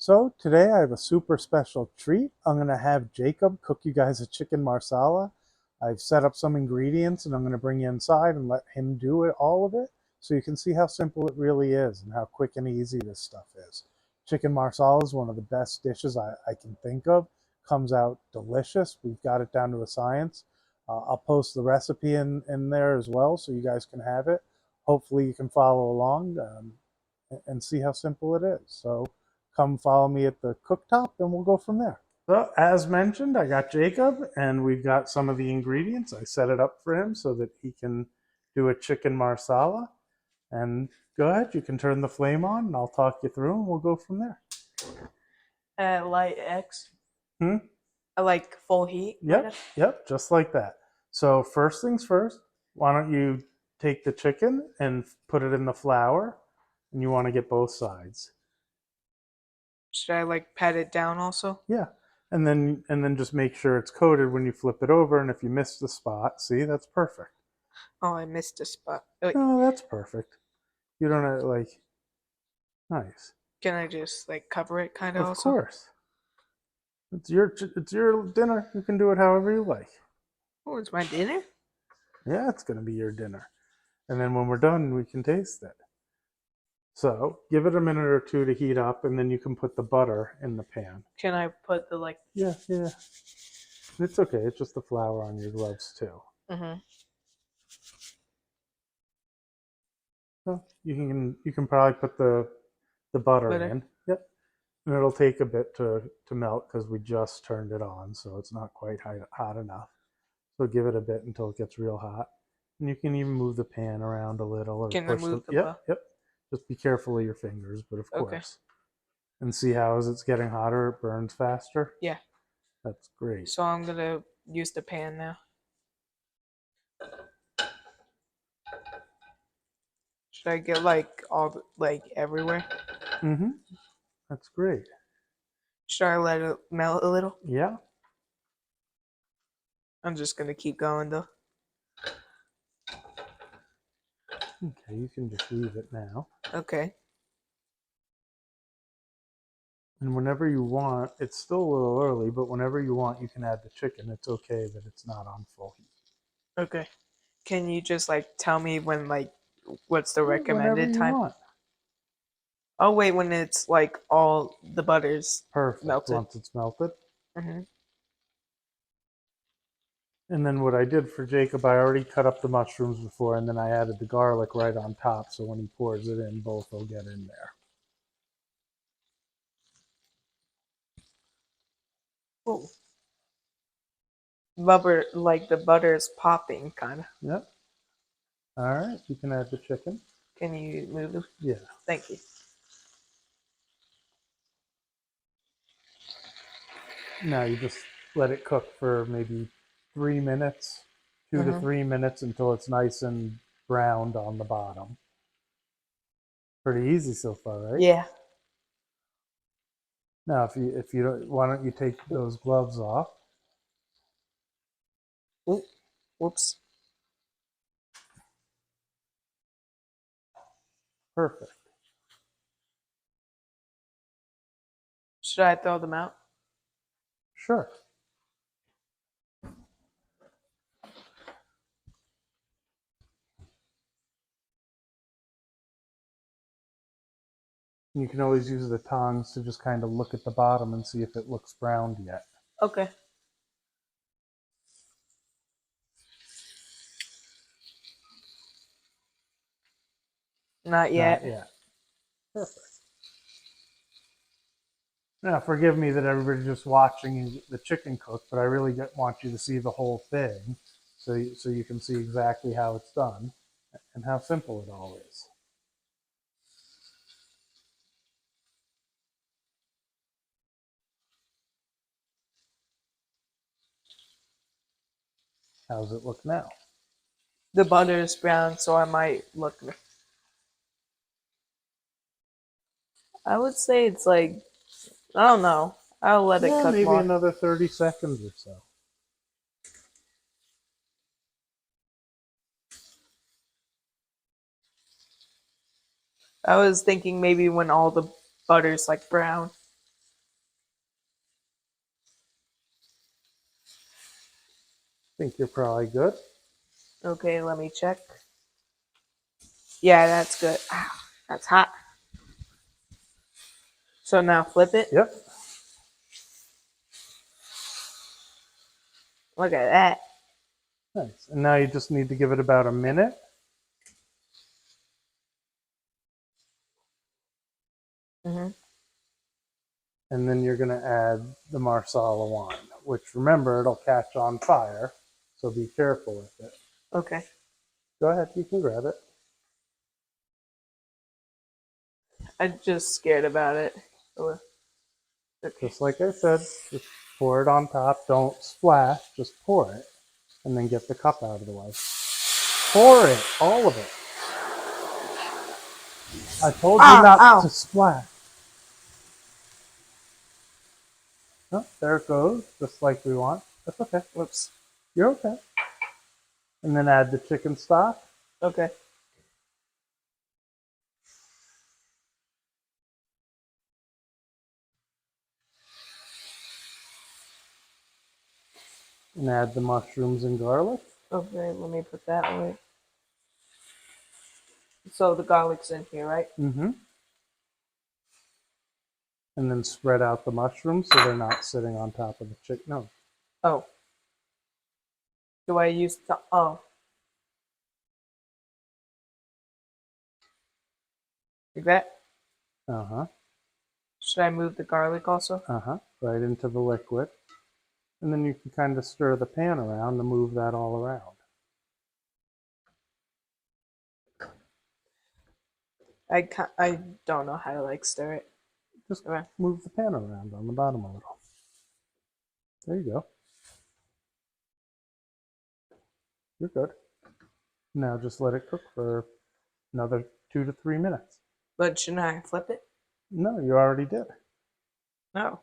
So today I have a super special treat. I'm going to have Jacob cook you guys a chicken marsala. I've set up some ingredients and I'm going to bring you inside and let him do it, all of it, so you can see how simple it really is and how quick and easy this stuff is. Chicken marsala is one of the best dishes I can think of. Comes out delicious. We've got it down to a science. I'll post the recipe in there as well so you guys can have it. Hopefully you can follow along and see how simple it is. So come follow me at the cooktop and we'll go from there. So as mentioned, I got Jacob and we've got some of the ingredients. I set it up for him so that he can do a chicken marsala. And go ahead, you can turn the flame on and I'll talk you through and we'll go from there. Light X. Hmm? I like full heat. Yep, just like that. So first things first, why don't you take the chicken and put it in the flour, and you want to get both sides. Should I like pat it down also? Yeah. And then just make sure it's coated when you flip it over, and if you miss the spot, see, that's perfect. Oh, I missed a spot. Wait, Oh, that's perfect. You don't have, like, nice. can I just like cover it kind of Of also? course. It's your dinner. You can do it however you like. Oh, it's my dinner? Yeah, it's going to be your dinner. And then when we're done, we can taste it. So give it a minute or two to heat up, and then you can put the butter in the pan. Can I put the like? Yeah. It's okay. It's just the flour on your gloves too. Mm-hmm. So you can probably put the butter Butter. in. Yep. And it'll take a bit to melt because we just turned it on, so it's not quite hot enough. So give it a bit until it gets real hot. And you can even move the pan around a little or Can I push the. move the Yep. Just be careful of your fingers, but of Okay. course. And see how as it's getting hotter, it burns faster. Yeah. That's great. So I'm gonna use the pan now. Should I get like like everywhere? Mm-hmm. That's great. Should I let it melt a little? Yeah. I'm just gonna keep going though. Okay, you can just leave it now. Okay. And whenever you want, it's still a little early, but whenever you want, you can add the chicken. It's okay that it's not on full heat. Okay. Can you just like tell me when like what's the Whenever recommended you time? want. Oh wait, when it's like all the butter's Perfect. melted. Once it's melted. Mm-hmm. And then what I did for Jacob, I already cut up the mushrooms before, and then I added the garlic right on top. So when he pours it in, both will get in there. Oh, rubber like the butter is popping kind of. Yep. All right. You can add the chicken. Can you move it? Yeah. Thank you. Now you just let it cook for maybe 3 minutes, 2 to 3 minutes until it's nice and browned on the bottom. Pretty easy so far, right? Yeah. Now, if you don't, why don't you take those gloves off? Oop. Whoops. Perfect. Should I throw them out? Sure. You can always use the tongs to just kind of look at the bottom and see if it looks browned yet. Okay. Not yet. Not yet. Perfect. Now, forgive me that everybody's just watching the chicken cook, but I really want you to see the whole thing so you can see exactly how it's done and how simple it all is. How's it look now? The butter is brown, so I might look. I would say it's like I don't know. I'll let it Yeah, cook maybe more. another 30 seconds or so. I was thinking maybe when all the butter's like brown. think you're probably good. Okay, let me check. Yeah, that's good. Ow, that's hot. So now flip it. Yep. Look at that. Nice. And now you just need to give it about a minute. Hmm. And then you're going to add the Marsala wine, which remember, it'll catch on fire. So be careful with it. Okay. Go ahead, you can grab it. I'm just scared about it. Oh, okay. Just like I said, just pour it on top. Don't splash, just pour it. And then get the cup out of the way. Pour it, all of it. I told you Ow, not to ow. splash. Oh, there it goes, just like we want. That's okay. Whoops. You're okay. And then add the chicken stock. Okay. And add the mushrooms and garlic. Okay, let me put that away. So the garlic's in here, right? Mm-hmm. And then spread out the mushrooms so they're not sitting on top of the chicken. No. Oh. Do I use the... Oh. Like that? Uh-huh. Should I move the garlic also? Uh-huh. Right into the liquid. And then you can kind of stir the pan around to move that all around. I don't know how to like stir it. Just Okay. move the pan around on the bottom a little. There you go. You're good. Now just let it cook for another 2 to 3 minutes. But shouldn't I flip it? No, you already did. No.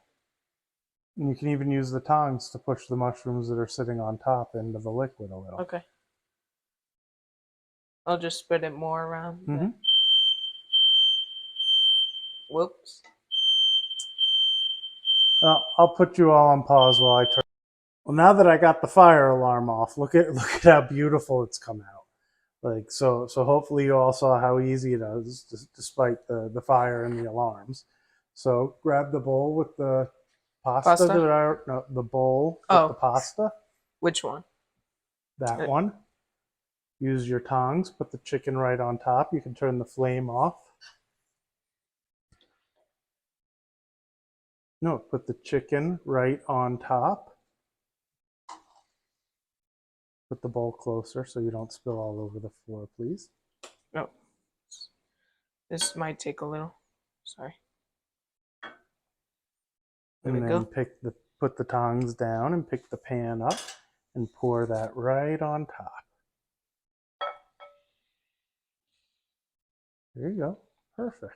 And you can even use the tongs to push the mushrooms that are sitting on top into the liquid a little. Okay. I'll just spread it more around. Mm-hmm. Whoops. I'll put you all on pause while I turn. Well, now that I got the fire alarm off, look at how beautiful it's come out. Like so hopefully you all saw how easy it is, despite the fire and the alarms. So grab the bowl with the pasta Pasta? that I no, the bowl with the Oh, pasta. which one? That one. Use your tongs. Put the chicken right on top. You can turn the flame off. No, put the chicken right on top. Put the bowl closer so you don't spill all over the floor, please. Oh, this might take a little. Sorry. There we And then go. put the tongs down and pick the pan up and pour that right on top. There you go. Perfect.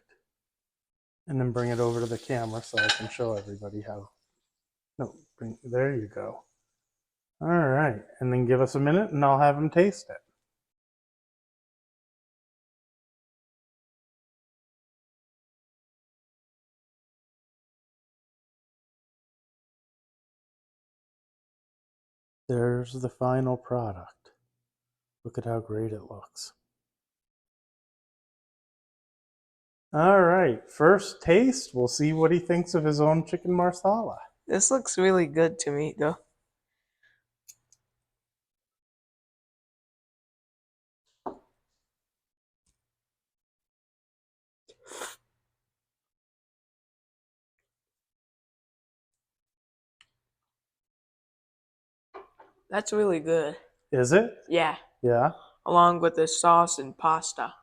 And then bring it over to the camera so I can show everybody how. No, there you go. All right. And then give us a minute and I'll have them taste it. There's the final product. Look at how great it looks. All right, first taste. We'll see what he thinks of his own chicken marsala. This looks really good to me, though. That's really good. Is it? Yeah, Yeah. along with the sauce and pasta.